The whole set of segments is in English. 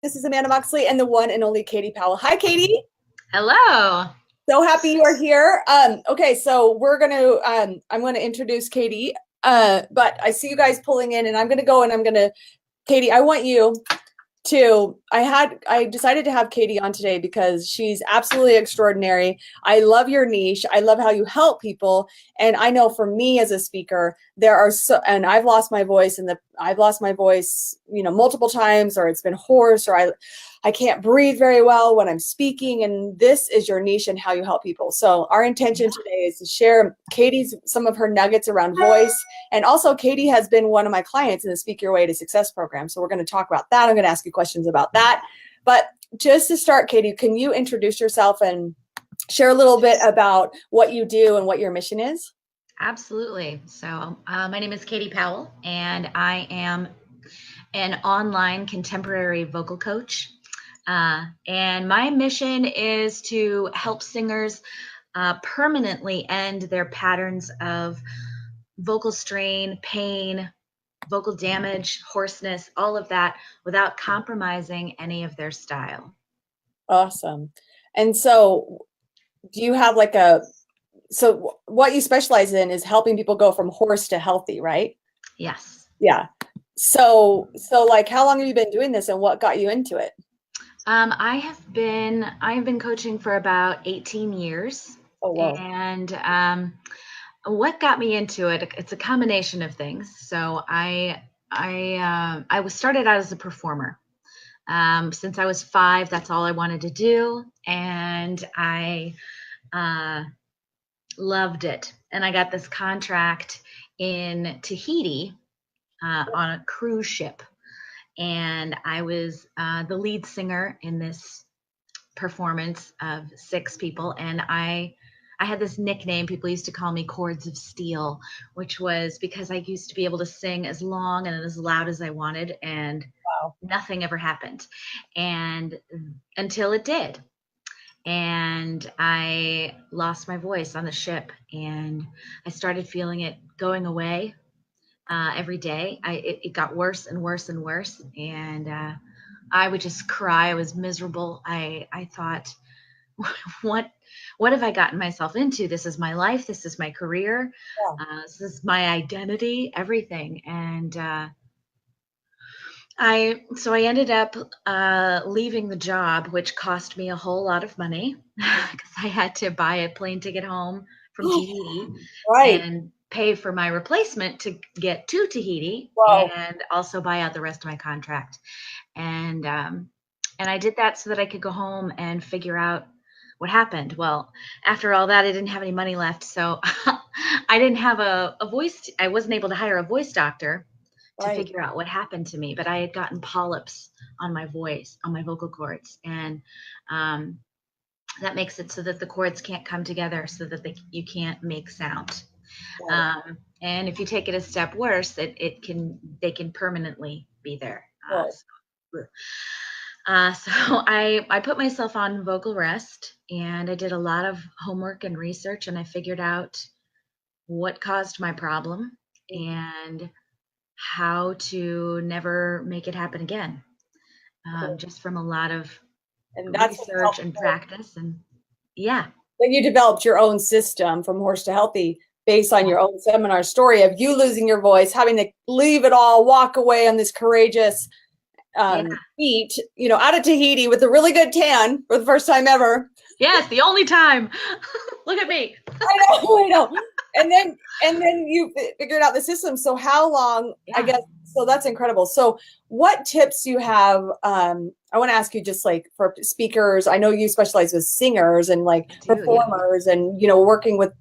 This is Amanda Moxley and the one and only Katti Powell. Hi, Katti. Hello. So happy you are here. Okay, so I'm gonna introduce Katti. But I see you guys pulling in, and Katti, I want you I decided to have Katti on today because she's absolutely extraordinary. I love your niche. I love how you help people. And I know for me as a speaker, and I've lost my voice, multiple times, or it's been hoarse, or I can't breathe very well when I'm speaking. And this is your niche and how you help people. So our intention today is to share some of her nuggets around voice. And also, Katti has been one of my clients in the Speak Your Way to Success program. So we're going to talk about that. I'm going to ask you questions about that. But just to start, Katti, can you introduce yourself and share a little bit about what you do and what your mission is? Absolutely. So, my name is Katti Powell, and I am an online contemporary vocal coach. And my mission is to help singers permanently end their patterns of vocal strain, pain, vocal damage, hoarseness, all of that without compromising any of their style. Awesome. And so do you have so what you specialize in is helping people go from hoarse to healthy, right? Yes. Yeah. So how long have you been doing this and what got you into it? I've been coaching for about 18 years. Oh, wow. And what got me into it, it's a combination of things. So I was started out as a performer. Since I was 5, that's all I wanted to do. And I loved it. And I got this contract in Tahiti on a cruise ship. And I was the lead singer in this performance of 6 people. And I had this nickname. People used to call me Chords of Steel, which was because I used to be able to sing as long and as loud as I wanted. And Wow. Nothing ever happened. And until it did. And I lost my voice on the ship, and I started feeling it going away every day. It got worse and worse and worse, and I would just cry. I was miserable. I thought, what have I gotten myself into? This is my life. This is my career. Yeah. This is my identity. Everything. And I ended up leaving the job, which cost me a whole lot of money because I had to buy a plane ticket home from Tahiti Right. and pay for my replacement to get to Tahiti, Wow. and also buy out the rest of my contract. And I did that so that I could go home and figure out what happened. Well, after all that, I didn't have any money left, so I didn't have a voice. I wasn't able to hire a voice doctor to Right. figure out what happened to me, but I had gotten polyps on my voice, on my vocal cords, and that makes it so that the cords can't come together, so that you can't make sound. Right. And if you take it a step worse, they can permanently be there. Right. So I put myself on vocal rest, and I did a lot of homework and research, and I figured out what caused my problem and how to never make it happen again. Cool. Just from a lot of And that's what research helped and you. practice, and yeah. Then you developed your own system from horse to healthy based on Yeah. your own seminar story of you losing your voice, having to leave it all, walk away on this courageous Yeah. feat, out of Tahiti with a really good tan for the first time ever. Yes, the only time. Look at me. I know. And then you figured out the system. So how long, I Yeah. guess, so that's incredible. So what tips do you have? I want to ask you, just like for speakers, I know you specialize with singers and like I do, yeah. performers and, working with,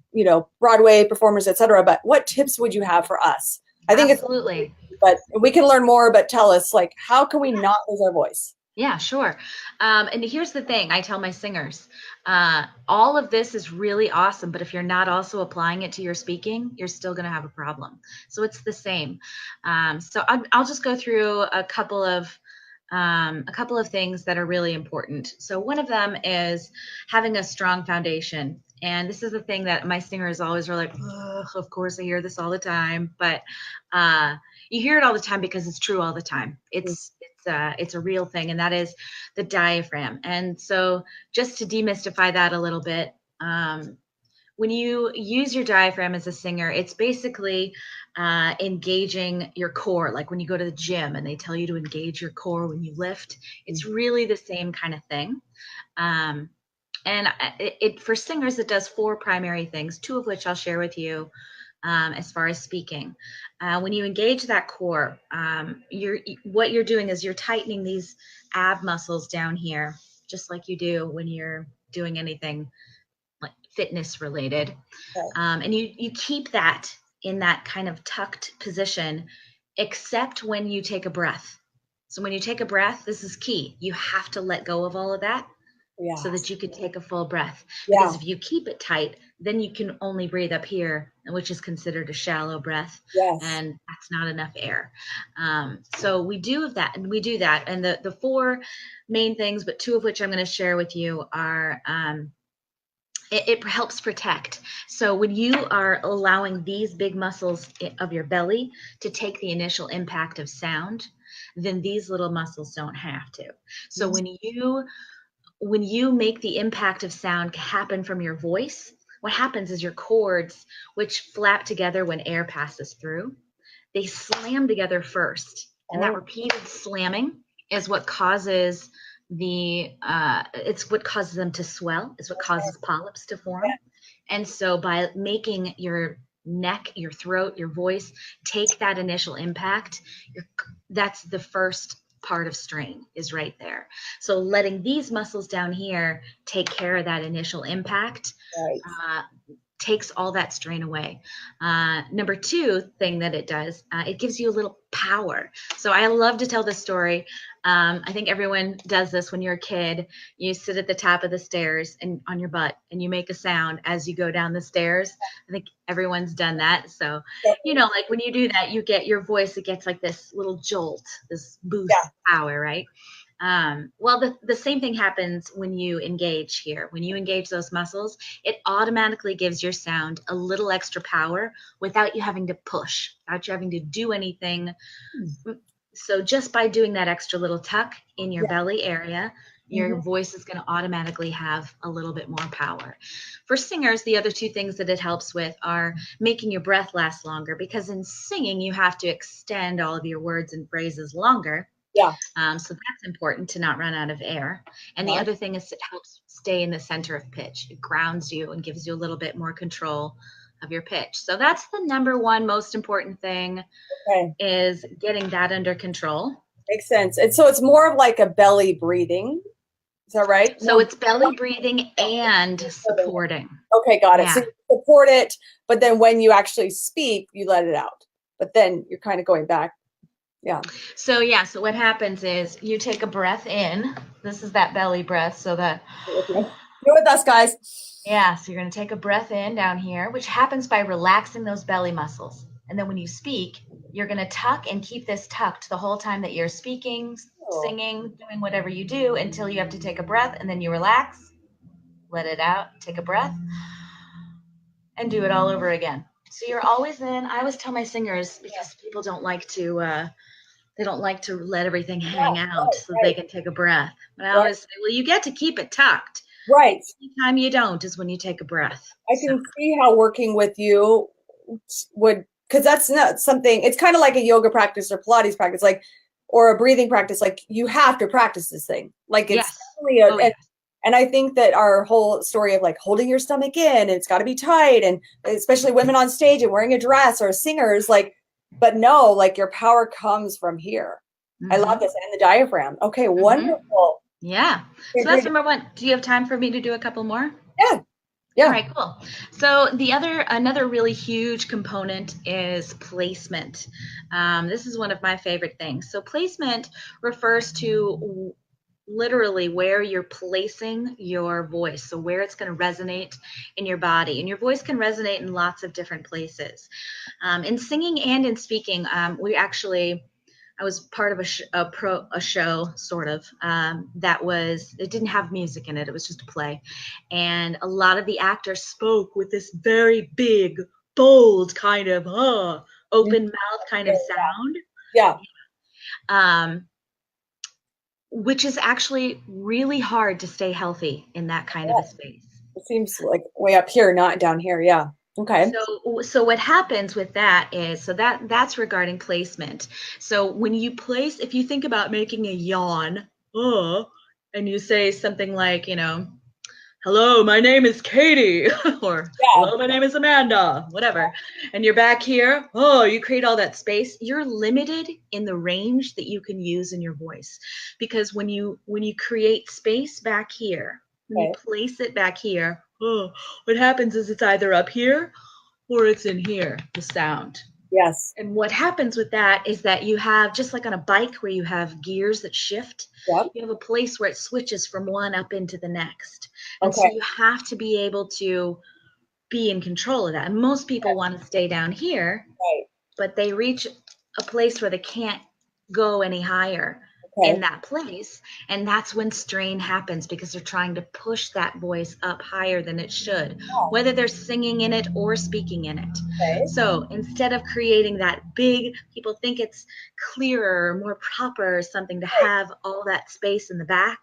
Broadway performers, etc. But what tips would you have for us? I think Absolutely. but we can learn more, but tell us, like, how can we not lose our voice? Yeah, sure. And here's the thing I tell my singers, all of this is really awesome, but if you're not also applying it to your speaking, you're still going to have a problem. So it's the same. So I'll just go through a couple of things that are really important. So one of them is having a strong foundation. And this is the thing that my singers always are like, of course I hear this all the time, but you hear it all the time because it's true all the time. It's it's a real thing, and that is the diaphragm. And so just to demystify that a little bit, when you use your diaphragm as a singer, it's basically engaging your core. Like when you go to the gym and they tell you to engage your core when you lift, it's really the same kind of thing. And for singers, it does 4 primary things, 2 of which I'll share with you as far as speaking. When you engage that core, what you're doing is you're tightening these ab muscles down here, just like you do when you're doing anything like fitness related. Okay. And you keep that in that kind of tucked position, except when you take a breath. So when you take a breath, this is key. You have to let go of all of that so that you can take a full breath. Yeah. Because if you keep it tight, then you can only breathe up here, which is considered a shallow breath. Yes. And that's not enough air. So we do that. And the 4 main things, but 2 of which I'm going to share with you are it helps protect. So when you are allowing these big muscles of your belly to take the initial impact of sound, then these little muscles don't have to. So when you make the impact of sound happen from your voice, what happens is your cords, which flap together when air passes through, they slam together first. And that repeated slamming is what causes it's what causes them to swell. It's what causes polyps to form. And so by making your neck, your throat, your voice take that initial impact, that's the first part of strain is right there. So letting these muscles down here take care of that initial impact takes all that strain away. Number 2 thing that it does, it gives you a little power. So I love to tell this story. I think everyone does this when you're a kid. You sit at the top of the stairs and on your butt and you make a sound as you go down the stairs. I think everyone's done that. So, like when you do that, you get your voice, it gets like this little jolt, this boost power, right? Well, the same thing happens when you engage here. When you engage those muscles, it automatically gives your sound a little extra power without you having to push, without you having to do anything. So just by doing that extra little tuck in your belly area, your voice is going to automatically have a little bit more power. For singers, the other 2 things that it helps with are making your breath last longer, because in singing, you have to extend all of your words and phrases longer. Yeah. So that's important to not run out of air. And the other thing is it helps stay in the center of pitch. It grounds you and gives you a little bit more control of your pitch. So that's the number 1 most important thing, is getting that under control. Makes sense. And so it's more of like a belly breathing. Is that right? So it's belly breathing and supporting. Okay, got it. So you support it, but then when you actually speak, you let it out. But then you're kind of going back. Yeah. So what happens is you take a breath in. This is that belly breath. So that you're with us, guys. Yeah. So you're going to take a breath in down here, which happens by relaxing those belly muscles. And then when you speak, you're going to tuck and keep this tucked the whole time that you're speaking, singing, doing whatever you do until you have to take a breath, and then you relax, let it out, take a breath, and do it all over again. So you're always in. I always tell my singers, because people don't like to they don't like to let everything hang out so they can take a breath. But I always say, well, you get to keep it tucked. Right. The time you don't is when you take a breath. I can see how working with you would, because that's not something, it's kind of like a yoga practice or Pilates practice, like, or a breathing practice. Like you have to practice this thing. Like it's definitely and I think that our whole story of like holding your stomach in, and it's got to be tight, and especially women on stage and wearing a dress or singers, like, but no, like your power comes from here. I love this. And the diaphragm. Okay, wonderful. Yeah. So that's number 1. Do you have time for me to do a couple more? Yeah. Yeah. All right, cool. So another really huge component is placement. This is one of my favorite things. So placement refers to literally where you're placing your voice, so where it's going to resonate in your body. And your voice can resonate in lots of different places. In singing and in speaking, I was part of a show, sort of, it didn't have music in it. It was just a play. And a lot of the actors spoke with this very big, bold kind of open mouth kind of sound. Yeah. which is actually really hard to stay healthy in that kind of a space. It seems like way up here, not down here. Yeah. Okay. So what happens with that is, so that's regarding placement. So when you place, if you think about making a yawn, and you say something like, hello, my name is Katie, or Yeah. hello, my name is Amanda, whatever, and you're back here, you create all that space, you're limited in the range that you can use in your voice. Because when you create space back here, when you place it back here, what happens is it's either up here or it's in here, the sound. Yes. And what happens with that is that you have, just like on a bike where you have gears that shift, you have a place where it switches from one up into the next. And so you have to be able to be in control of that. And most people want to stay down here, but they reach a place where they can't go any higher in that place. And that's when strain happens, because they're trying to push that voice up higher than it should, whether they're singing in it or speaking in it. So instead of creating that big, people think it's clearer, more proper or something to have all that space in the back,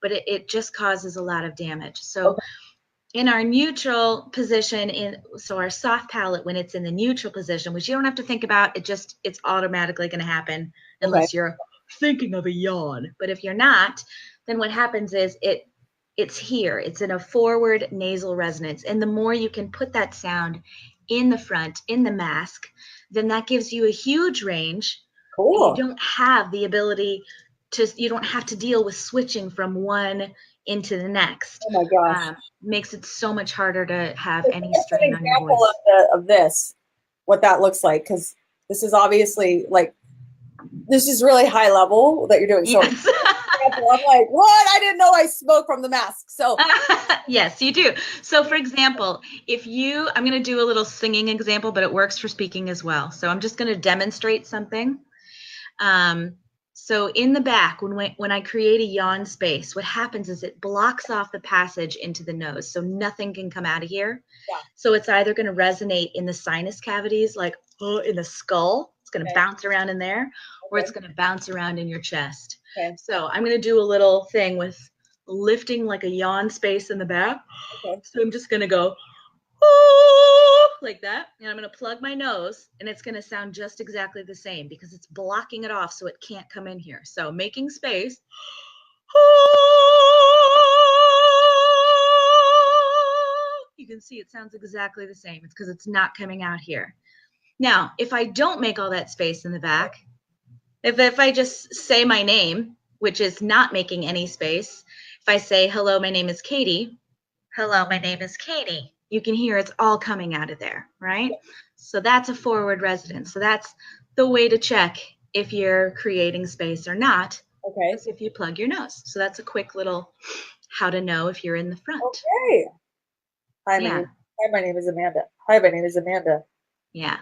but it just causes a lot of damage. So in our neutral position, so our soft palate, when it's in the neutral position, which you don't have to think about, it's automatically going to happen unless you're thinking of a yawn. But if you're not, then what happens is it's here. It's in a forward nasal resonance. And the more you can put that sound in the front, in the mask, then that gives you a huge range. Cool. You don't have the ability you don't have to deal with switching from one into the next. Oh my gosh. Makes it so much harder to have any strain on your voice. Of this, what that looks like, because this is obviously this is really high level that you're doing. So yes. I'm like, what? I didn't know I smoke from the mask. So yes, you do. So for example, I'm going to do a little singing example, but it works for speaking as well. So I'm just going to demonstrate something. So in the back, when I create a yawn space, what happens is it blocks off the passage into the nose, so nothing can come out of here. So it's either going to resonate in the sinus cavities, like in the skull, it's going to bounce around in there, or it's going to bounce around in your chest. So I'm going to do a little thing with lifting like a yawn space in the back. So I'm just going to go like that, and I'm going to plug my nose, and it's going to sound just exactly the same because it's blocking it off so it can't come in here. So making space. You can see it sounds exactly the same. It's because it's not coming out here. Now, if I don't make all that space in the back, if I just say my name, which is not making any space, if I say, hello, my name is Katie. Hello, my name is Katie. You can hear it's all coming out of there, right? So that's a forward resonance. So that's the way to check if you're creating space or not. Is if you plug your nose. So that's a quick little how to know if you're in the front. Hi, my name is Amanda. Hi, my name is Amanda. Yeah.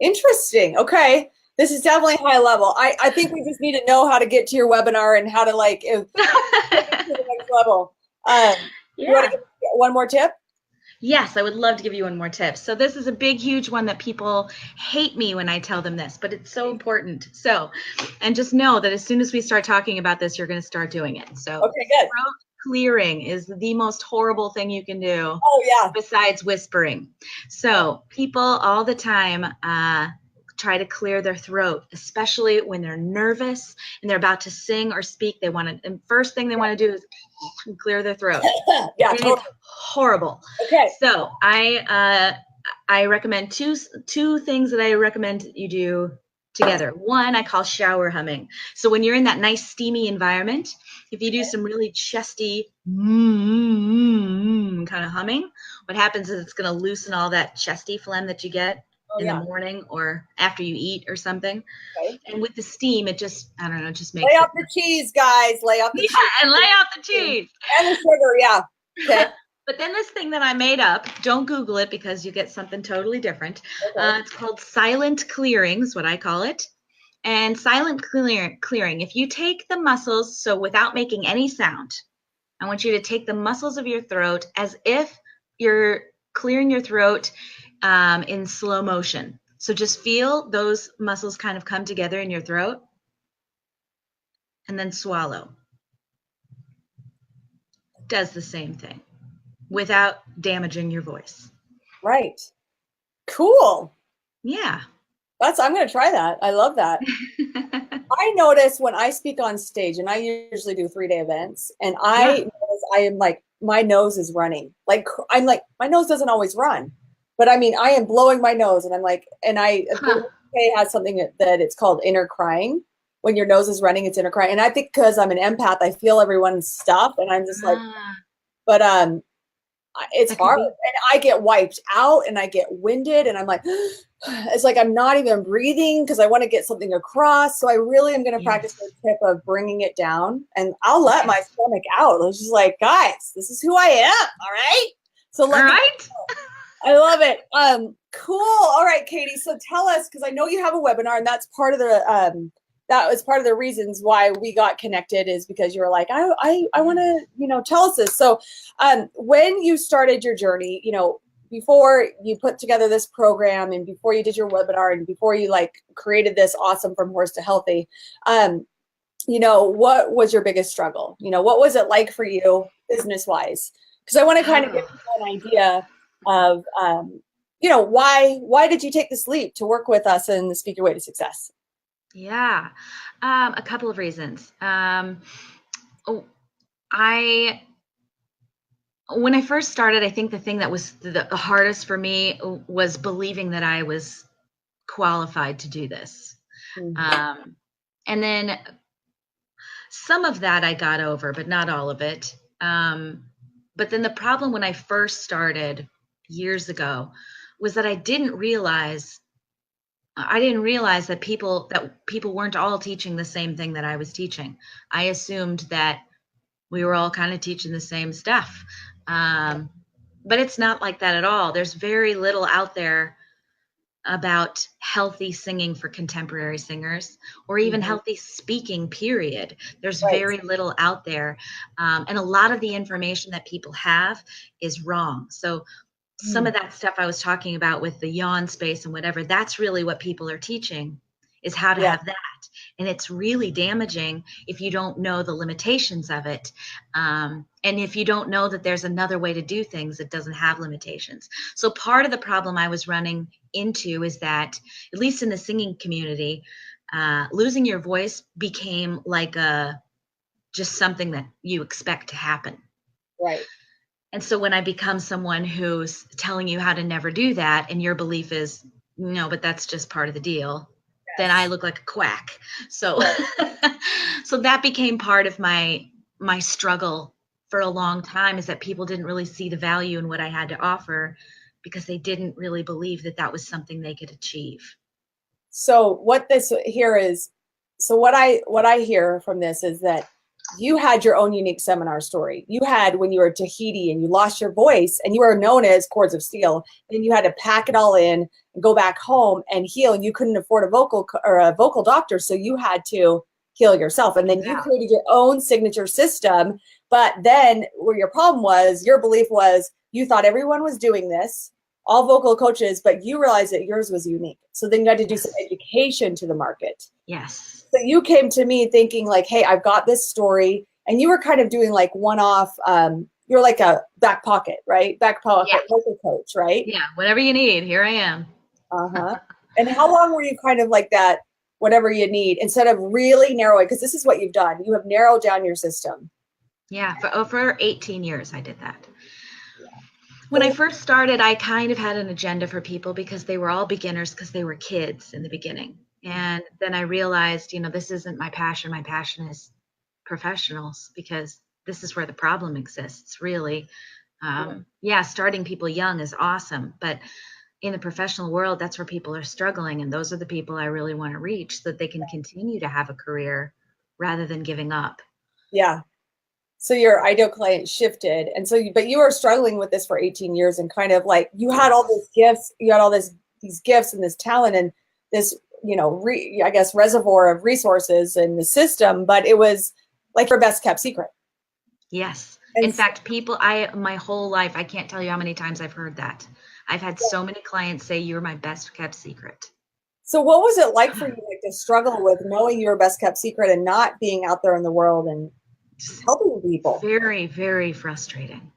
Interesting. Okay. This is definitely high level. I think we just need to know how to get to your webinar and how to to the next level. You want to give one more tip? Yes, I would love to give you one more tip. So this is a big, huge one that people hate me when I tell them this, but it's so important. So, and just know that as soon as we start talking about this, you're going to start doing it. So throat clearing is the most horrible thing you can do. Besides whispering. So people all the time try to clear their throat, especially when they're nervous and they're about to sing or speak. And first thing they want to do is clear their throat. Totally. It's horrible. So I recommend two things that I recommend you do together. One, I call shower humming. So when you're in that nice steamy environment, if you do some really chesty kind of humming, what happens is it's going to loosen all that chesty phlegm that you get in the morning or after you eat or something. And with the steam, it just, I don't know, it just makes lay off the cheese, guys. Lay off the cheese. And lay off the cheese. And the sugar, Okay. But then this thing that I made up, don't Google it because you get something totally different. It's called silent clearing, is what I call it. And silent clearing, if you take the muscles, so without making any sound, I want you to take the muscles of your throat as if you're clearing your throat in slow motion. So just feel those muscles kind of come together in your throat. and then swallow. Does the same thing without damaging your voice. Right. Cool. Yeah. I'm going to try that. I love that. I notice when I speak on stage, and I usually do 3-day events, and I notice I am like, my nose is running. Like, I'm like, my nose doesn't always run, but I mean, I am blowing my nose, and I'm like, and the UK has something that it's called inner crying. When your nose is running, it's inner crying. And I think because I'm an empath, I feel everyone's stuff, and I'm just like, but it's hard, and I get wiped out, and I get winded, and I'm like, it's like I'm not even breathing because I want to get something across. So I really am going to practice the tip of bringing it down, and I'll let my stomach out. It's just like, guys, this is who I am. All right. So let me know. I love it. Cool. All right, Katie. So tell us, because I know you have a webinar, and that's part of the that was part of the reasons why we got connected, is because you were like, I want to, tell us this. So when you started your journey, before you put together this program, and before you did your webinar, and before you created this awesome From Horse to Healthy, what was your biggest struggle? What was it like for you business wise? Because I want to kind of get an idea of, why did you take this leap to work with us in the Speak Your Way to Success? Yeah, a couple of reasons. When I first started, I think the thing that was the hardest for me was believing that I was qualified to do this. Mm-hmm. And then some of that I got over, but not all of it. But then the problem when I first started years ago was that I didn't realize that people weren't all teaching the same thing that I was teaching. I assumed that we were all kind of teaching the same stuff. But it's not like that at all. There's very little out there about healthy singing for contemporary singers, or even healthy speaking, period. There's very little out there. And a lot of the information that people have is wrong. So some of that stuff I was talking about with the yawn space and whatever, that's really what people are teaching, is how to have that. And it's really damaging if you don't know the limitations of it. And if you don't know that there's another way to do things that doesn't have limitations. So part of the problem I was running into is that, at least in the singing community, losing your voice became like just something that you expect to happen. Right. And so when I become someone who's telling you how to never do that, and your belief is, no, but that's just part of the deal, then I look like a quack. So, so that became part of my struggle for a long time, is that people didn't really see the value in what I had to offer, because they didn't really believe that that was something they could achieve. So what I hear from this is that you had your own unique seminar story. You had when you were at Tahiti and you lost your voice, and you were known as Cords of Steel, and you had to pack it all in and go back home and heal, and you couldn't afford a vocal doctor, so you had to heal yourself. And then you created your own signature system. But then where your problem was, your belief was, you thought everyone was doing this, all vocal coaches, but you realized that yours was unique. So then you had to do some education to the market. Yes. So you came to me thinking like, hey, I've got this story. And you were kind of doing like one-off, you're like a back pocket, right? Back pocket vocal coach, right? Yeah, whatever you need, here I am. And how long were you kind of like that, whatever you need, instead of really narrowing? Because this is what you've done. You have narrowed down your system. Yeah, for over 18 years I did that. When I first started, I kind of had an agenda for people, because they were all beginners, because they were kids in the beginning. And then I realized, this isn't my passion. My passion is professionals, because this is where the problem exists, really. Starting people young is awesome, but in the professional world, that's where people are struggling. And those are the people I really want to reach, so that they can continue to have a career rather than giving up. Yeah. So your ideal client shifted. And so, but you were struggling with this for 18 years, and kind of like, you had all these gifts, you had all these gifts and this talent and this, I guess, reservoir of resources in the system, but it was like your best kept secret. Yes. In fact, my whole life, I can't tell you how many times I've heard that. I've had so many clients say, you're my best kept secret. So what was it like for you, like, to struggle with knowing your best kept secret and not being out there in the world and helping people? Very, very frustrating.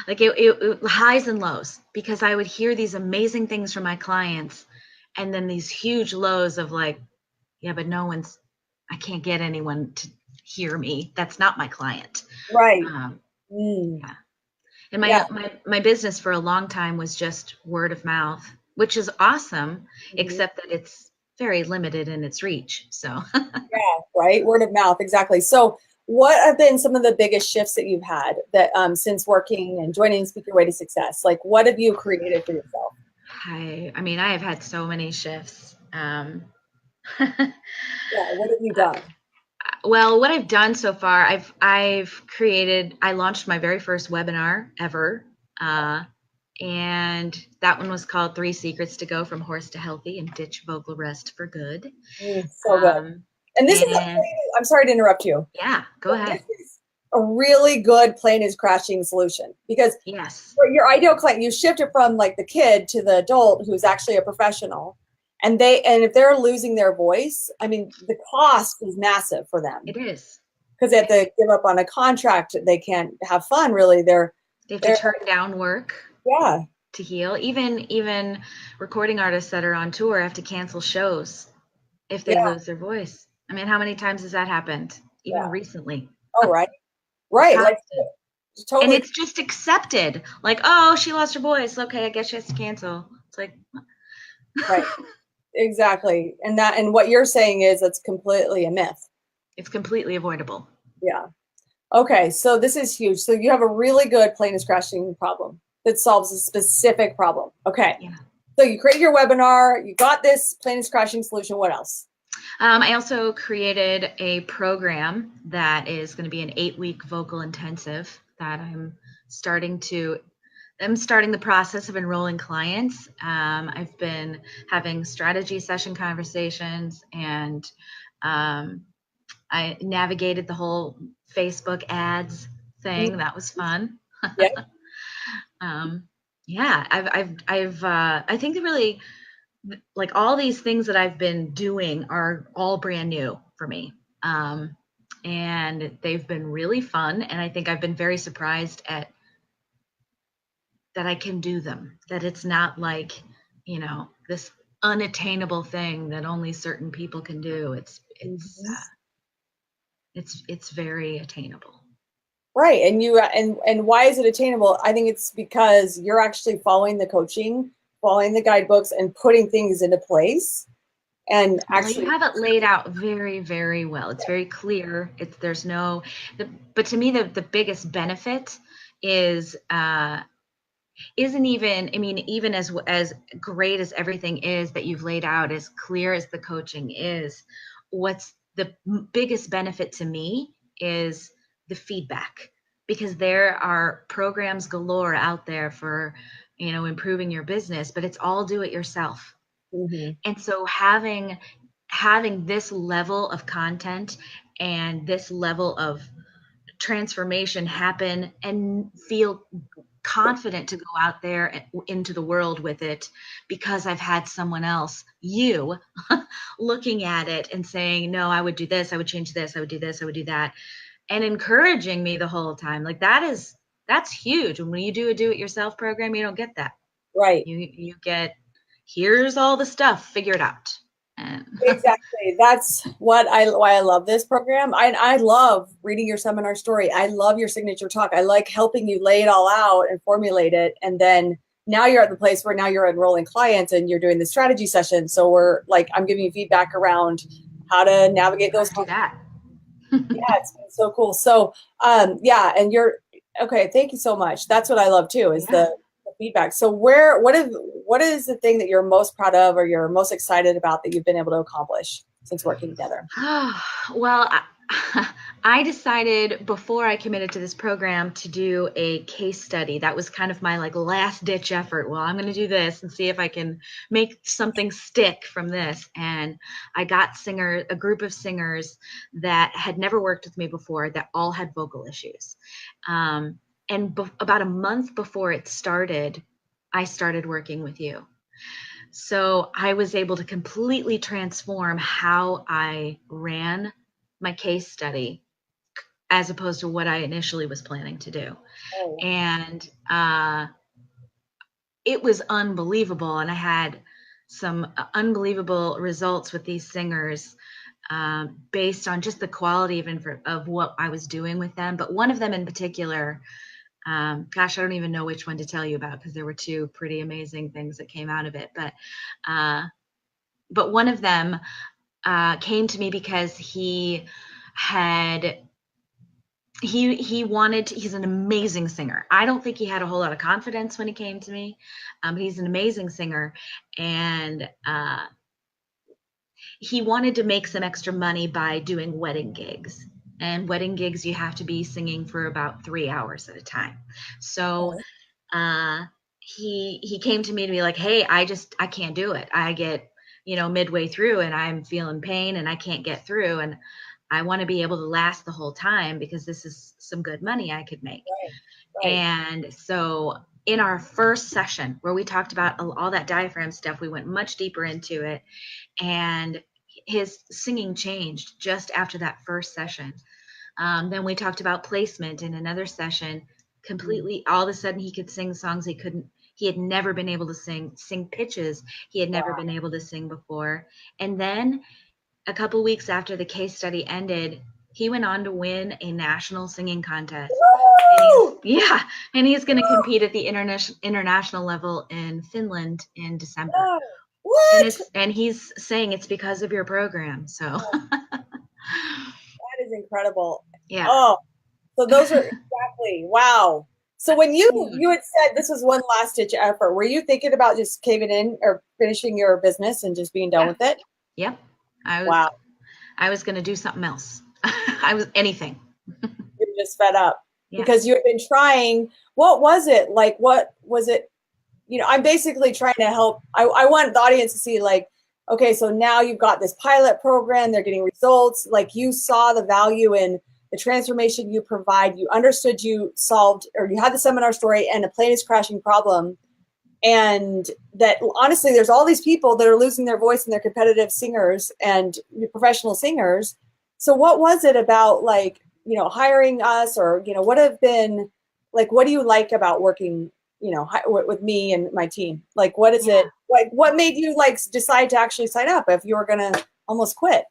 Like it highs and lows, because I would hear these amazing things from my clients, and then these huge lows of like, yeah, but I can't get anyone to hear me. That's not my client. Right. Um, Mm. yeah. And Yeah. my business for a long time was just word of mouth, which is awesome, Mhm. except that it's very limited in its reach. So Yeah. Right. Word of mouth. Exactly. So what have been some of the biggest shifts that you've had that since working and joining Speak Your Way to Success? Like, what have you created for yourself? I mean, I have had so many shifts. Yeah. What have you done? Well, what I've done so far, I launched my very first webinar ever. And that one was called Three Secrets to Go from Horse to Healthy and Ditch Vocal Rest for Good. So good. Um, And this is and I'm sorry to interrupt you. yeah, go This ahead. is a really good plane is crashing solution because Yes, for your ideal client, you shift it from like the kid to the adult who's actually a professional. And if they're losing their voice, I mean, the cost is massive for them it is. because they have to give up on a contract. They can't have fun really. They have to They're, turn down work yeah, to heal. Even recording artists that are on tour have to cancel shows if they yeah, lose their voice. I mean, how many times has that happened? Even yeah. recently. All right. It's Right. Like constant. And totally it's just accepted. Like, oh, she lost her voice. Okay, I guess she has to cancel. It's like, right. Exactly. And what you're saying is it's completely a myth. it's completely avoidable. Yeah. Okay, so this is huge. So you have a really good plane is crashing problem that solves a specific problem. Okay, Yeah. so you create your webinar, you got this plane is crashing solution. What else? I also created a program that is going to be an 8-week vocal intensive that I'm starting the process of enrolling clients. I've been having strategy session conversations, and um, I navigated the whole Facebook ads Mm, thing. That was fun. yeah, um, yeah, I think that really, like, all these things that I've been doing are all brand new for me. Um, and they've been really fun. And I think I've been very surprised at that I can do them, that it's not like, this unattainable thing that only certain people can do. mhm. It's very attainable. Right. And and why is it attainable? I think it's because you're actually following the coaching, following the guidebooks, and putting things into place, and Well, you actually, have it laid out very, very well. It's very clear. There's no, but to me, the biggest benefit is, isn't even, I mean, even as great as everything is that you've laid out, as clear as the coaching is, what's the biggest benefit to me is the feedback, because there are programs galore out there for, improving your business, but it's all do it yourself. mhm. And so having this level of content and this level of transformation happen and feel confident to go out there into the world with it, because I've had someone else, you, looking at it and saying, no, I would do this, I would change this, I would do this, I would do that, and encouraging me the whole time. Like, that's huge. And when you do a do it yourself program, you don't get that. Right. You get, here's all the stuff, figure it out. And Exactly. That's why I love this program. I love reading your seminar story. I love your signature talk. I like helping you lay it all out and formulate it. And then now you're at the place where now you're enrolling clients and you're doing the strategy session. So we're like, I'm giving you feedback around how to navigate how those. to do that. Yeah, it's been so cool. So yeah, and you're okay, thank you so much. That's what I love too, is Yeah. the feedback. So what is the thing that you're most proud of or you're most excited about that you've been able to accomplish since working together? Well, I decided before I committed to this program to do a case study. That was kind of my like last ditch effort. Well, I'm going to do this and see if I can make something stick from this. And I got a group of singers that had never worked with me before, that all had vocal issues. And about a month before it started, I started working with you. So I was able to completely transform how I ran my case study as opposed to what I initially was planning to do. Oh, And it was unbelievable. And I had some unbelievable results with these singers based on just the quality of what I was doing with them. But one of them in particular, gosh, I don't even know which one to tell you about because there were two pretty amazing things that came out of it. But one of them came to me because he's an amazing singer. I don't think he had a whole lot of confidence when he came to me. He's an amazing singer, and he wanted to make some extra money by doing wedding gigs. And wedding gigs, you have to be singing for about 3 hours at a time. So he came to me to be like, hey, I can't do it. I get, midway through and I'm feeling pain and I can't get through. And I want to be able to last the whole time because this is some good money I could make. Right. And so in our first session where we talked about all that diaphragm stuff, we went much deeper into it, and his singing changed just after that first session. Then we talked about placement in another session. Completely, all of a sudden he could sing songs he had never been able to sing pitches he had never been able to sing before. And then a couple weeks after the case study ended, he went on to win a national singing contest. And he's going to compete at the international level in Finland in December. What? And he's saying it's because of your program. So that is incredible. Yeah. Oh, so those are exactly, wow. So when you had said this was one last ditch effort, were you thinking about just caving in or finishing your business and just being done with it? Yep. Wow. I was going to do something else. I was anything. You're just fed up because you had been trying. What was it? Like, what was it? I'm basically trying to help. I want the audience to see, like, okay, so now you've got this pilot program. They're getting results. Like, you saw the value in the transformation you provide. You understood, you solved, or you had the seminar story and a plane is crashing problem. And that honestly, there's all these people that are losing their voice and they're competitive singers and professional singers. So what was it about, like, hiring us, or, what have been, like, what do you like about working, with me and my team? Like, what is it, like, what made you, like, decide to actually sign up if you were going to almost quit?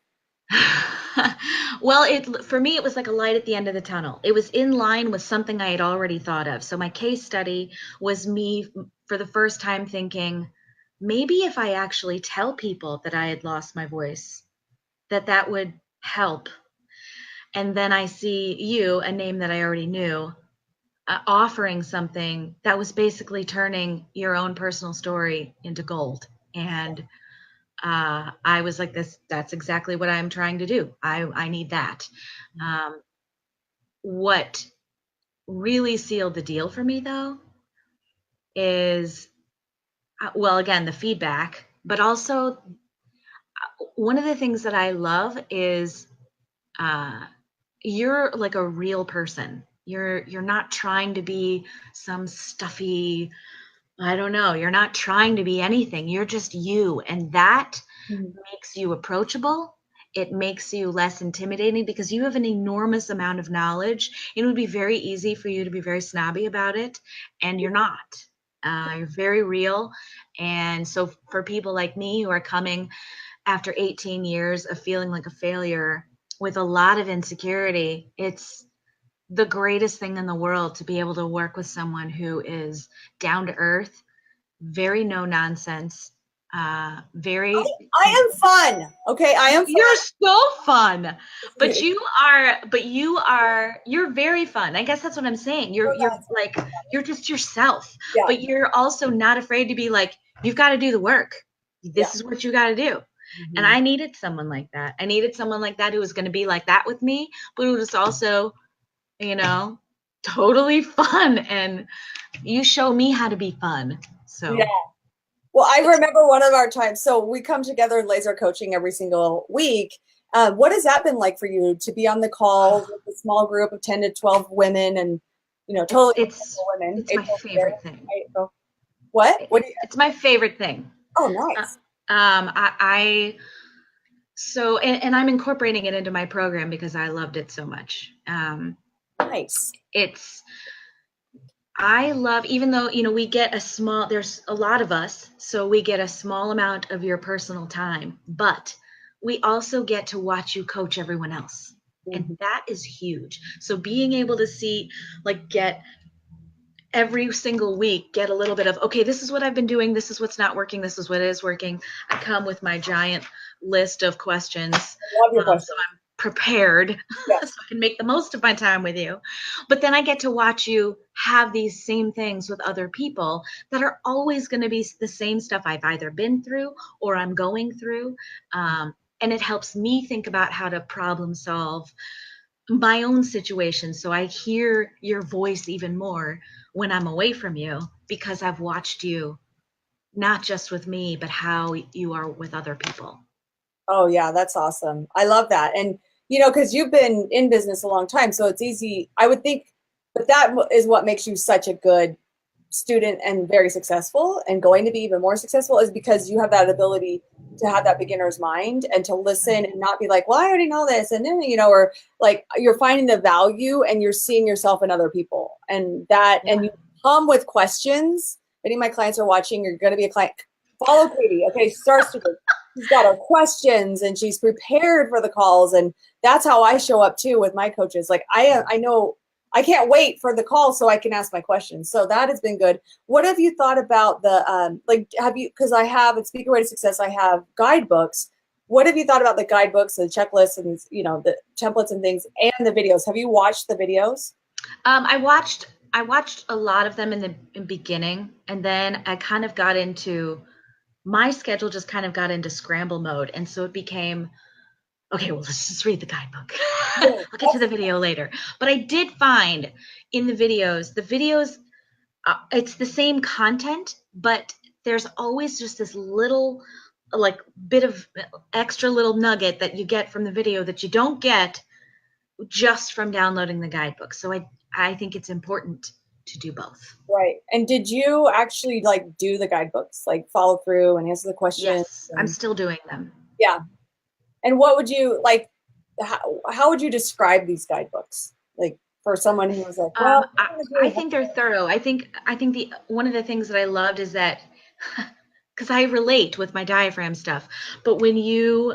Well, for me, it was like a light at the end of the tunnel. It was in line with something I had already thought of. So my case study was me for the first time thinking, maybe if I actually tell people that I had lost my voice, that would help. And then I see you, a name that I already knew, offering something that was basically turning your own personal story into gold. And I was like, that's exactly what I'm trying to do. I need that. What really sealed the deal for me, though, is, well, again, the feedback, but also one of the things that I love is you're like a real person. You're not trying to be some stuffy, I don't know, you're not trying to be anything. You're just you. And that makes you approachable. It makes you less intimidating because you have an enormous amount of knowledge. It would be very easy for you to be very snobby about it, and you're not. You're very real. And so for people like me who are coming after 18 years of feeling like a failure with a lot of insecurity, it's the greatest thing in the world to be able to work with someone who is down to earth, very no nonsense, very. I am fun. Okay, I am fun. You're so fun, but you're very fun. I guess that's what I'm saying. You're like, you're just yourself, but you're also not afraid to be like, you've got to do the work. This is what you got to do. And I needed someone like that. I needed someone like that who was going to be like that with me, but who was also, totally fun. And you show me how to be fun. So well, I remember one of our times. So we come together in laser coaching every single week. What has that been like for you to be on the call with a small group of 10 to 12 women and, totally it's women? It's my favorite thing. What? It's my favorite thing. Oh, Uh, nice. I so and I'm incorporating it into my program because I loved it so much. Nice. It's I love, even though, we get there's a lot of us, so we get a small amount of your personal time, but we also get to watch you coach everyone else. And Mhm. that is huge. So being able to see, like, get every single week, get a little bit of, okay, this is what I've been doing. This is what's not working. This is what is working. I come with my giant list of questions. Love your So question. I'm prepared so Yes. I can make the most of my time with you. But then I get to watch you have these same things with other people that are always going to be the same stuff I've either been through or I'm going through. And it helps me think about how to problem solve my own situation. So I hear your voice even more when I'm away from you because I've watched you, not just with me, but how you are with other people. Oh, yeah, that's awesome. I love that. And, because you've been in business a long time, so it's easy, I would think, but that is what makes you such a good student and very successful and going to be even more successful is because you have that ability to have that beginner's mind and to listen and not be like, well, I already know this. And then, or like you're finding the value and you're seeing yourself in other people and Yeah. you come with questions. If any of my clients are watching, you're going to be a client. Follow Katie. Okay. Starts to she's got her questions and she's prepared for the calls. And that's how I show up too with my coaches. Like I know I can't wait for the call so I can ask my questions. So that has been good. What have you thought about have you, because I have at Speaker Way to Success, I have guidebooks. What have you thought about the guidebooks, the checklists and, the templates and things and the videos? Have you watched the videos? I watched a lot of them in the beginning, and then I kind of got into my schedule just kind of got into scramble mode, and so it became, okay, well, let's just read the guidebook. Yeah, I'll get to the video later. But I did find in the videos, it's the same content, but there's always just this little, like, bit of extra little nugget that you get from the video that you don't get just from downloading the guidebook. So I think it's important to do both. right. And did you actually like do the guidebooks, like follow through and answer the questions? Yes, I'm And still doing them. yeah. And what would you like? How would you describe these guidebooks? Like for someone who was like, well, I, I'm I doing think they're thorough. I think the one of the things that I loved is that because I relate with my diaphragm stuff, but when you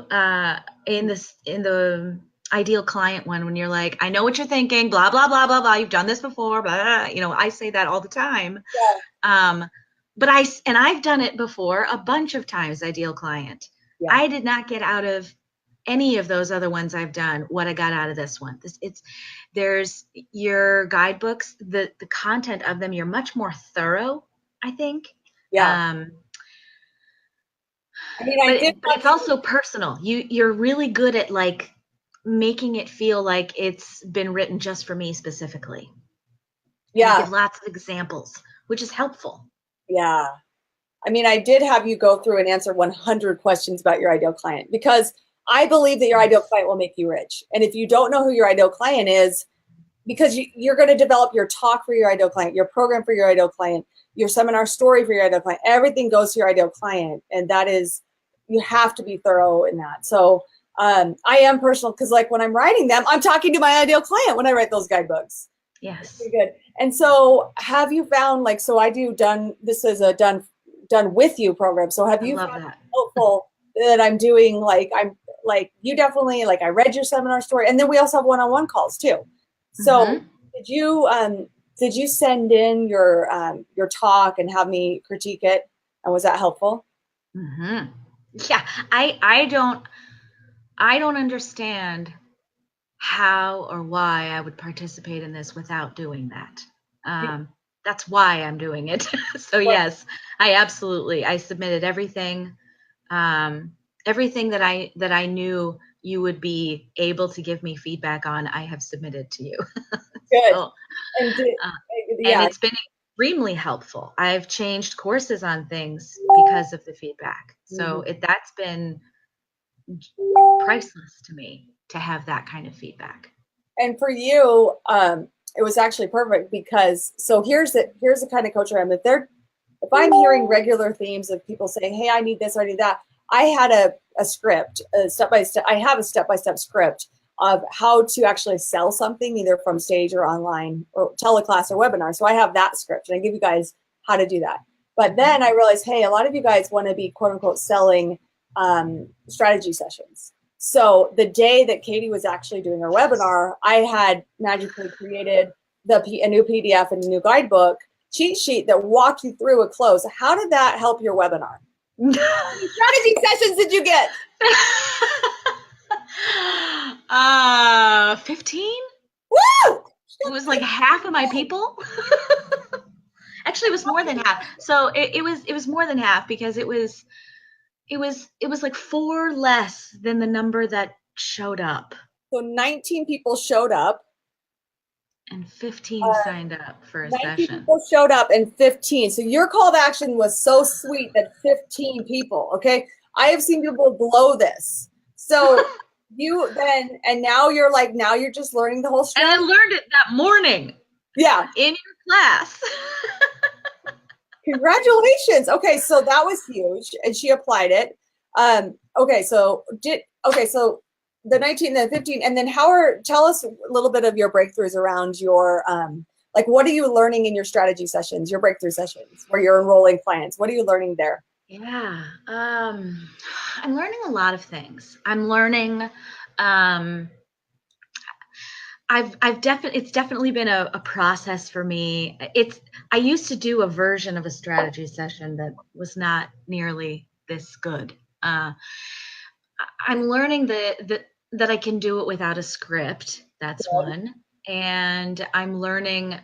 in the ideal client one, when you're like, I know what you're thinking, blah blah blah blah blah, you've done this before, blah, blah, blah. I say that all the time. yeah, Um, but I've done it before a bunch of times. Ideal client. yeah, I did not get out of any of those other ones I've done what I got out of this one. There's your guidebooks, the content of them. You're much more thorough, I think. yeah. Um, I mean, I but did but it's also personal. You're really good at, like, making it feel like it's been written just for me specifically, and you yeah, give lots of examples, which is helpful. yeah. I mean, I did have you go through and answer 100 questions about your ideal client because I believe that your ideal Yes. client will make you rich. And if you don't know who your ideal client is, because you're going to develop your talk for your ideal client, your program for your ideal client, your seminar story for your ideal client, everything goes to your ideal client. And that is, you have to be thorough in that. So I am personal because like when I'm writing them, I'm talking to my ideal client when I write those guidebooks. It's Yes. pretty good. And so have you found like, so I do this is a done with you program. So have I you love found it that. helpful that I'm doing like, I'm like, you definitely like, I read your seminar story and then we also have one-on-one calls too. So Mm-hmm. did you send in your talk and have me critique it? And was that helpful? Mm-hmm. Yeah. I don't understand how or why I would participate in this without doing that. Um, that's why I'm doing it. So yes, I submitted everything that I knew you would be able to give me feedback on. I have submitted to you. Good. So, And uh, and yeah, it's been extremely helpful. I've changed courses on things because of the feedback. So mhm. that's been priceless to me to have that kind of feedback. And for you, it was actually perfect because so here's the kind of coach I am. If they're if I'm hearing regular themes of people saying, hey, I need this, I need that, I had a script, a step-by-step, I have a step-by-step script of how to actually sell something either from stage or online or teleclass or webinar. So I have that script and I give you guys how to do that. But then I realized, hey, a lot of you guys want to be quote unquote selling strategy sessions. So the day that Katie was actually doing her webinar, I had magically created a new PDF and a new guidebook cheat sheet that walked you through a close. How did that help your webinar? How many strategy sessions did you get? 15? Woo! It was like half of my people. Actually, it was more than half. So it was more than half because it was like 4 less than the number that showed up. So 19 people showed up. And 15 signed up for a 19 session. people showed up and 15. So your call to action was so sweet that 15 people, okay? I have seen people blow this. So you then, and now you're like, now you're just learning the whole strategy. And I learned it that morning. Yeah. In your class. Congratulations. Okay, so that was huge. And she applied it. Okay, so the 19, the 15, and then tell us a little bit of your breakthroughs around your, like, what are you learning in your strategy sessions, your breakthrough sessions, where you're enrolling clients? What are you learning there? Yeah, I'm learning a lot of things. I'm learning, it's definitely been a process for me. I used to do a version of a strategy session that was not nearly this good. I'm learning that I can do it without a script. That's one. And I'm learning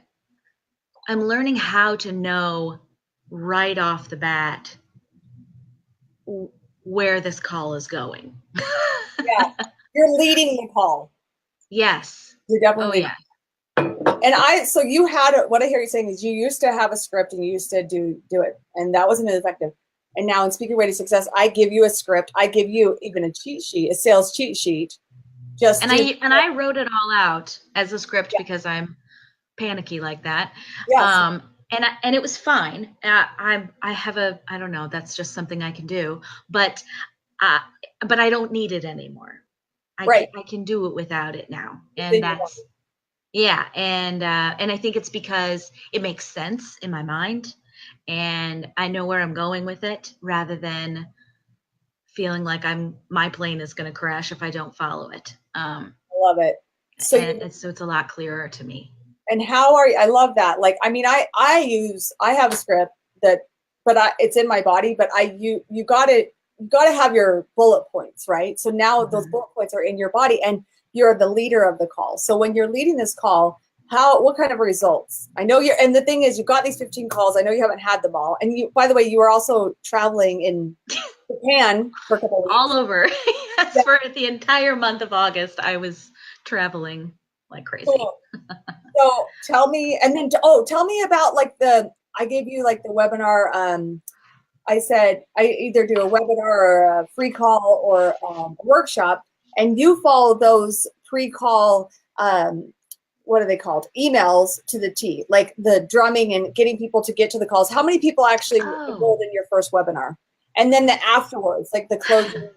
how to know right off the bat where this call is going. Yeah, you're leading the call. Yes. You're definitely. Oh, yeah. And so you what I hear you saying is you used to have a script and you used to do it, and that wasn't as effective. And now in Speak Your Way to Success, I give you a script. I give you even a cheat sheet, a sales cheat sheet. I wrote it all out as a script because I'm panicky like that. Yes. And it was fine. I don't know. That's just something I can do, but I don't need it anymore. I can do it without it now, and that's yeah. And I think it's because it makes sense in my mind, and I know where I'm going with it, rather than feeling like my plane is going to crash if I don't follow it. I love it. So so it's a lot clearer to me. And how are you? I love that. Like, I mean, I have a script but it's in my body, but you got to have your bullet points, right? So now those bullet points are in your body and you're the leader of the call. So when you're leading this call, what kind of results? I know and the thing is, you've got these 15 calls. I know you haven't had them all. And by the way, you were also traveling in Japan for a couple of weeks. All over. Yes, for the entire month of August, I was traveling like crazy. Cool. So tell me, and then tell me about I gave you like the webinar. I said I either do a webinar or a free call or a workshop, and you follow those pre-call, what are they called? Emails to the T, like the drumming and getting people to get to the calls. How many people actually enrolled in your first webinar? And then the afterwards, like the closing,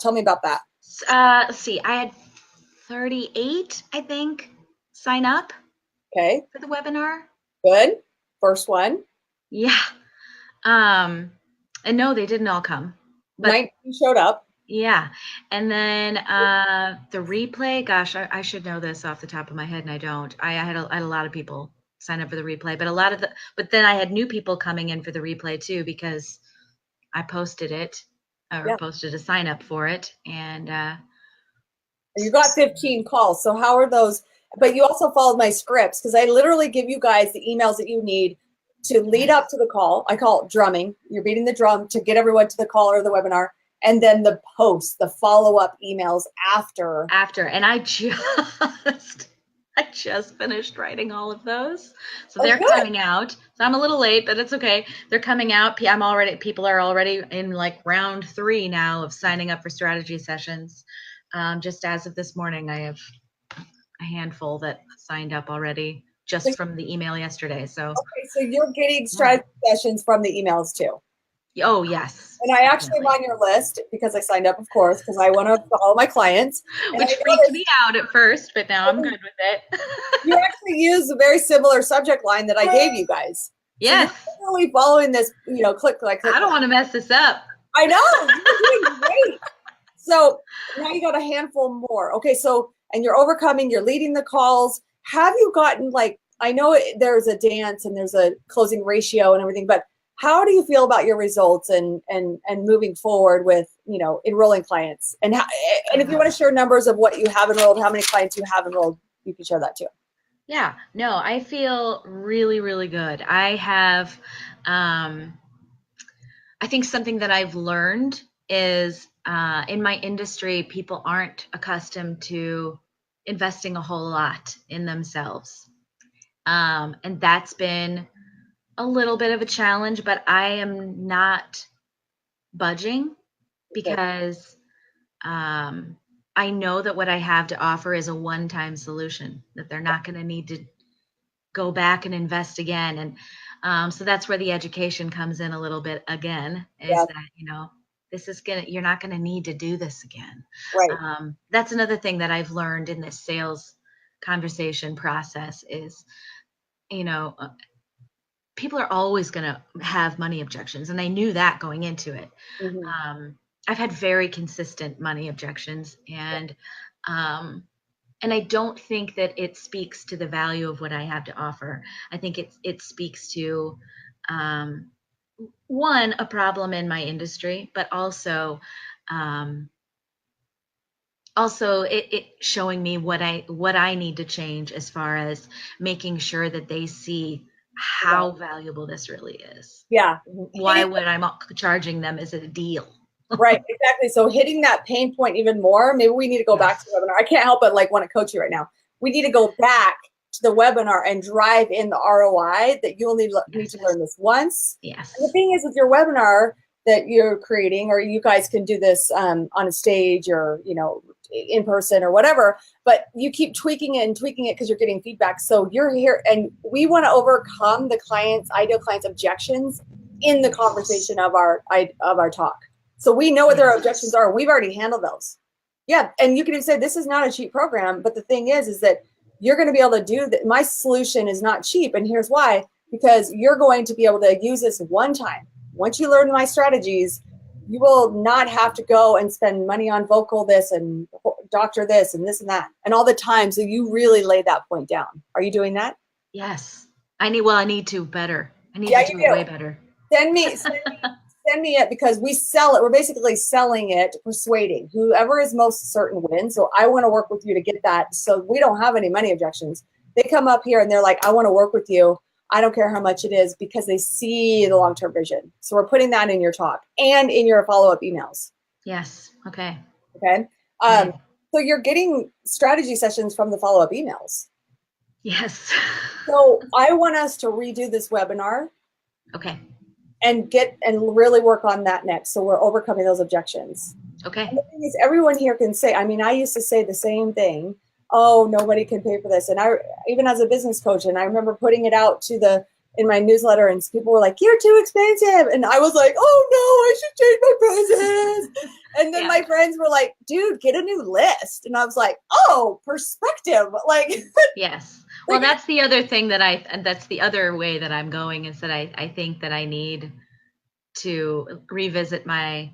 tell me about that. Let's see, I had 38, I think, sign up. Okay. For the webinar. Good. First one. Yeah. And no, they didn't all come. But 19 showed up. Yeah. And then the replay, gosh, I should know this off the top of my head, and I don't. I had a lot of people sign up for the replay, but then I had new people coming in for the replay too, because I posted it posted a sign up for it. And you got 15 calls. So how are those? But you also followed my scripts, because I literally give you guys the emails that you need to lead up to the call. I call it drumming. You're beating the drum to get everyone to the call or the webinar. And then the post, the follow-up emails after. And I just finished writing all of those. So they're coming out. So I'm a little late, but it's okay. They're coming out. People are already in like round 3 now of signing up for strategy sessions. Just as of this morning, I have a handful that signed up already. just from the email yesterday. So, okay, so you're getting strategy sessions from the emails too. oh yes. And I actually am on your list because I signed up, of course, because I want to follow my clients. Which freaked me out at first, but now I'm good with it. You actually use a very similar subject line that I gave you guys. Yes. So you're really following this, click. I don't want to mess this up. I know. You're doing great. So now you got a handful more. Okay, so, and you're overcoming, you're leading the calls. Have you gotten, like, I know there's a dance and there's a closing ratio and everything, but how do you feel about your results and moving forward with, enrolling clients? And if you want to share numbers of what you have enrolled, how many clients you have enrolled, you can share that too. Yeah, no, I feel really, really good. I have, I think something that I've learned is in my industry, people aren't accustomed to investing a whole lot in themselves. And that's been a little bit of a challenge, but I am not budging because I know that what I have to offer is a one-time solution, that they're not going to need to go back and invest again. And so that's where the education comes in a little bit again, is that, this is you're not going to need to do this again. Right. That's another thing that I've learned in this sales conversation process is, people are always going to have money objections. And I knew that going into it. Mm-hmm. I've had very consistent money objections, and I don't think that it speaks to the value of what I have to offer. I think it speaks to one, a problem in my industry, but also it showing me what I need to change as far as making sure that they see how valuable this really is. Yeah. Why would I'm charging them as a deal? Right, exactly. So hitting that pain point even more, maybe we need to go back to the webinar. I can't help but want to coach you right now. We need to go back to the webinar and drive in the ROI that you'll need to learn this once. Yes. And the thing is, with your webinar that you're creating, or you guys can do this on a stage or, in person or whatever, but you keep tweaking it because you're getting feedback. So you're here, and we want to overcome the ideal client's objections in the conversation of our talk. So we know what their objections are. We've already handled those. Yeah. And you can even say, this is not a cheap program. But the thing is that you're going to be able to do that. My solution is not cheap. And here's why, because you're going to be able to use this one time. Once you learn my strategies, you will not have to go and spend money on vocal this and doctor this and this and that and all the time. So you really lay that point down. Are you doing that? Yes. I need to better. I need to do it way better. Send me it, because we sell it. We're basically selling it, persuading. Whoever is most certain wins. So I want to work with you to get that. So we don't have any money objections. They come up here and they're like, I want to work with you. I don't care how much it is, because they see the long-term vision. So we're putting that in your talk and in your follow-up emails. Yes. Okay. Okay. So you're getting strategy sessions from the follow-up emails. Yes. So I want us to redo this webinar. Okay. And really work on that next. So we're overcoming those objections. Okay. And the thing is, everyone here can say, I used to say the same thing. Oh, nobody can pay for this. And I, even as a business coach, and I remember putting it out in my newsletter, and people were like, you're too expensive. And I was like, oh no, I should change my prices. And then my friends were like, dude, get a new list. And I was like, oh, perspective. Yes. Well, that's the other thing that's the other way that I'm going, is that I think that I need to revisit my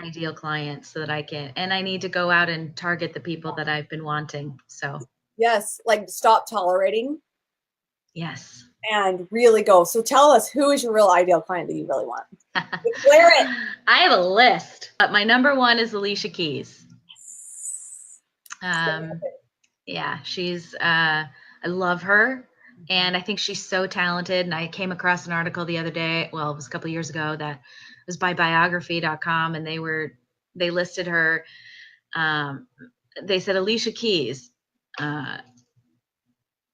ideal clients so that I need to go out and target the people that I've been wanting. So yes, stop tolerating. Yes. And really go. So tell us, who is your real ideal client that you really want? Declare it. I have a list, but my number one is Alicia Keys. Yeah, she's I love her, and I think she's so talented. And I came across an article the other day, well, it was a couple of years ago, that was by biography.com, and they listed her. They said Alicia Keys,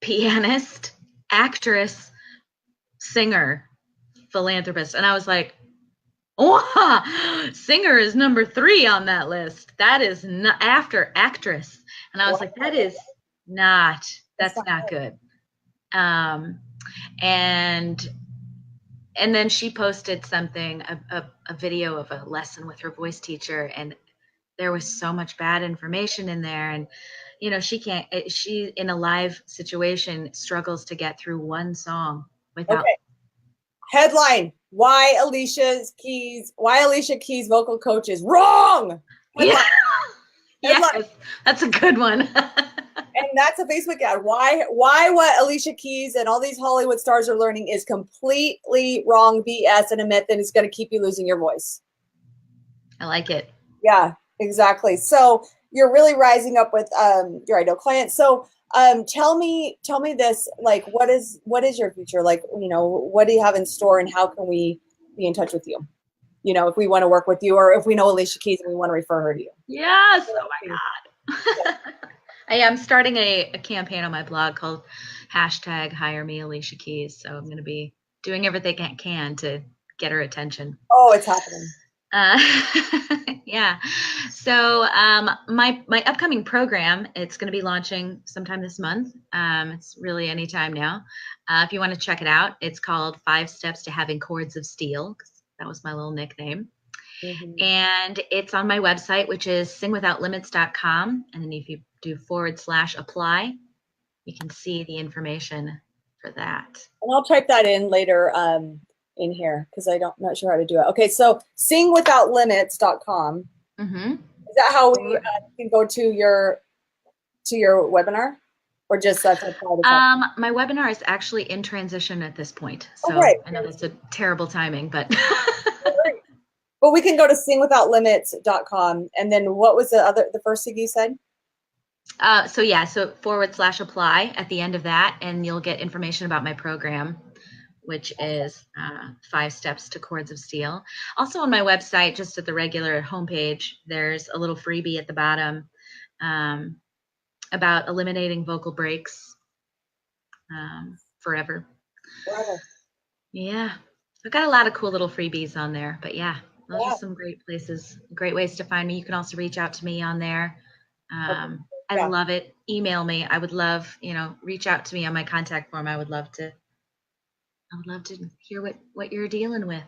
pianist, actress, singer, philanthropist, and I was like, oh, singer is number 3 on that list. That is not after actress, and I was like, that's not good. Um, and then she posted something, a video of a lesson with her voice teacher, and there was so much bad information in there. And she in a live situation struggles to get through one song without. Okay. Headline: Why Alicia Keys vocal coach is wrong. Yeah. Headline. Yes, that's a good one. And that's a Facebook ad. Why what Alicia Keys and all these Hollywood stars are learning is completely wrong, BS, and a myth, and it's going to keep you losing your voice. I like it. Yeah, exactly. So you're really rising up with your ideal client. So tell me this, like, what is your future? Like, what do you have in store, and how can we be in touch with you? If we want to work with you, or if we know Alicia Keys and we want to refer her to you. Yes. Oh my God. I am starting a campaign on my blog called #HireMeAliciaKeys. So I'm going to be doing everything I can to get her attention. Oh, it's happening. Yeah. So my upcoming program, it's going to be launching sometime this month. It's really anytime now. If you want to check it out, it's called 5 Steps to Having Chords of Steel. That was my little nickname. Mm-hmm. And it's on my website, which is singwithoutlimits.com. And then if you do /apply, you can see the information for that. And I'll type that in later in here, because I'm not sure how to do it. Okay, so singwithoutlimits.com. Mm-hmm. Is that how we can go to your webinar? Or just that's my webinar is actually in transition at this point. So right. I know that's a terrible timing, but but we can go to singwithoutlimits.com. And then what was the first thing you said? So /apply at the end of that, and you'll get information about my program, which is 5 Steps to Chords of Steel. Also on my website, just at the regular homepage, there's a little freebie at the bottom about eliminating vocal breaks forever. Yeah. I've got a lot of cool little freebies on there, but yeah, those are some great places, great ways to find me. You can also reach out to me on there. I love it. Email me. I would love, reach out to me on my contact form. I would love to hear what you're dealing with.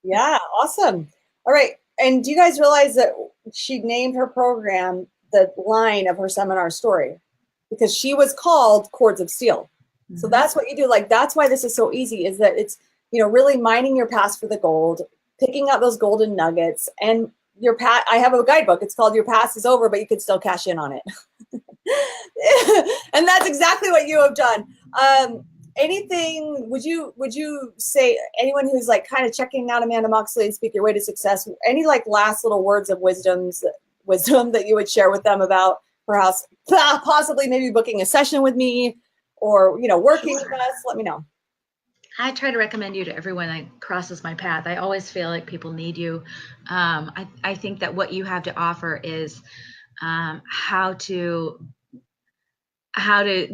Yeah. Awesome. All right. And do you guys realize that she named her program the line of her seminar story, because she was called Chords of Steel. Mm-hmm. So that's what you do. Like, that's why this is so easy, is that it's, really mining your past for the gold, picking out those golden nuggets, and I have a guidebook. It's called Your Past is Over, but you could still cash in on it. And that's exactly what you have done. Anything, would you say, anyone who's like kind of checking out Amanda Moxley and Speak Your Way to Success, any like last little words of wisdom that you would share with them about perhaps possibly maybe booking a session with me, or working with us? Let me know. I try to recommend you to everyone that crosses my path. I always feel like people need you. I think that what you have to offer is how to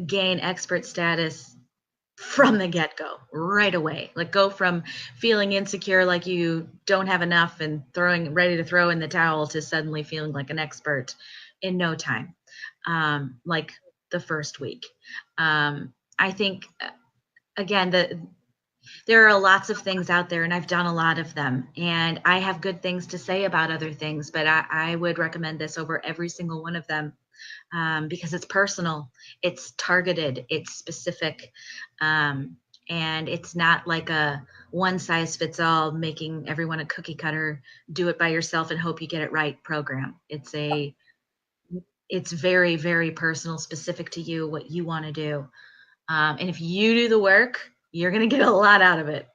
gain expert status from the get-go, right away. Like, go from feeling insecure, like you don't have enough and ready to throw in the towel, to suddenly feeling like an expert in no time, like the first week. I think, again, there are lots of things out there, and I've done a lot of them, and I have good things to say about other things, but I would recommend this over every single one of them, because it's personal, it's targeted, it's specific, and it's not like a one-size-fits-all, making everyone a cookie cutter, do it by yourself and hope you get it right program. It's very, very personal, specific to you, what you want to do. And if you do the work, you're going to get a lot out of it.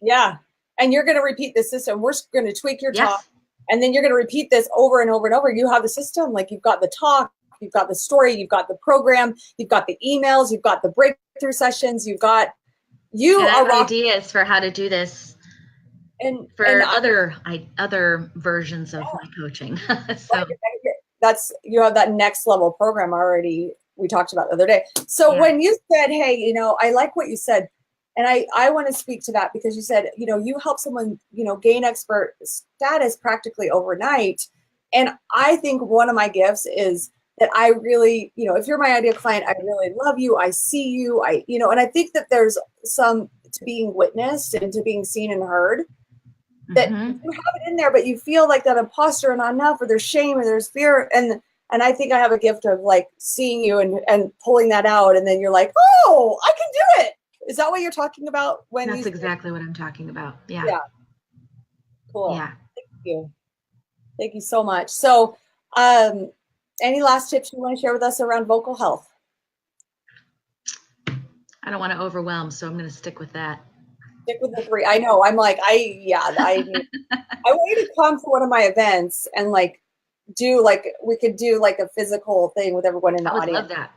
Yeah. And you're going to repeat the system. We're going to tweak your talk, and then you're going to repeat this over and over and over. You have the system, like you've got the talk, you've got the story, you've got the program, you've got the emails, you've got the breakthrough sessions, ideas for how to do this, and other versions of my coaching. So you have that next level program already. We talked about the other day. So when you said, hey, I like what you said, and I want to speak to that, because you said, you help someone, gain expert status practically overnight. And I think one of my gifts is that I really, if you're my ideal client, I really love you. I see you. And I think that there's some to being witnessed and to being seen and heard that you have it in there, but you feel like that imposter and not enough, or there's shame or there's fear. And I think I have a gift of like seeing you and pulling that out. And then you're like, oh, I can do it. Is that what you're talking about? That's exactly what I'm talking about. Yeah. Yeah. Cool. Yeah. Thank you. Thank you so much. So, any last tips you want to share with us around vocal health? I don't want to overwhelm, so I'm going to stick with that. Stick with the 3. I know. I'm like, I want you to come to one of my events and like we could do like a physical thing with everyone in the audience. I would love that.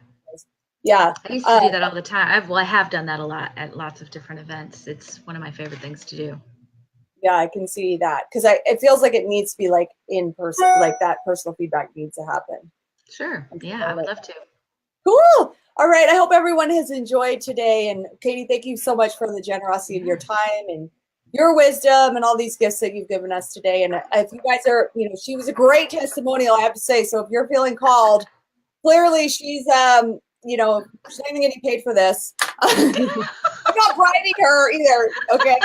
Yeah. I used to do that all the time. I have done that a lot at lots of different events. It's one of my favorite things to do. Yeah, I can see that because it feels like it needs to be like in person, like that personal feedback needs to happen. Sure. Yeah, I would love to. Cool. All right. I hope everyone has enjoyed today. And Katti, thank you so much for the generosity of your time and your wisdom and all these gifts that you've given us today. And if you guys are, she was a great testimonial, I have to say. So if you're feeling called, clearly she's, she's not even getting paid for this. I'm not bribing her either. Okay.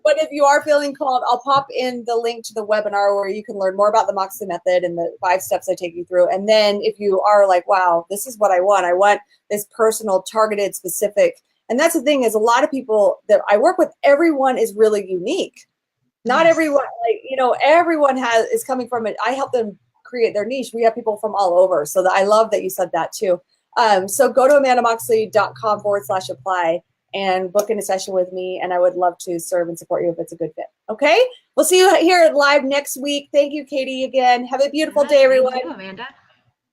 But if you are feeling called, I'll pop in the link to the webinar where you can learn more about the Moxie method and the 5 steps I take you through. And then if you are like, wow, this is what I want this personal, targeted, specific. And that's the thing is a lot of people that I work with, everyone is really unique. Not everyone, everyone is coming from it. I help them create their niche. We have people from all over. So I love that you said that too. So go to amandamoxley.com/apply and book in a session with me. And I would love to serve and support you if it's a good fit. Okay. We'll see you here live next week. Thank you, Katti, again. Have a beautiful day, everyone. Thank you, Amanda.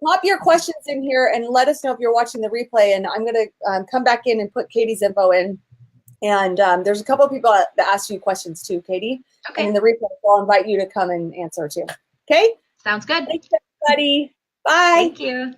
Pop your questions in here and let us know if you're watching the replay. And I'm going to come back in and put Katti's info in. And there's a couple of people that asked you questions too, Katti. Okay. And in the replay, I'll invite you to come and answer too. Okay. Sounds good. Thanks, everybody. Bye. Thank you.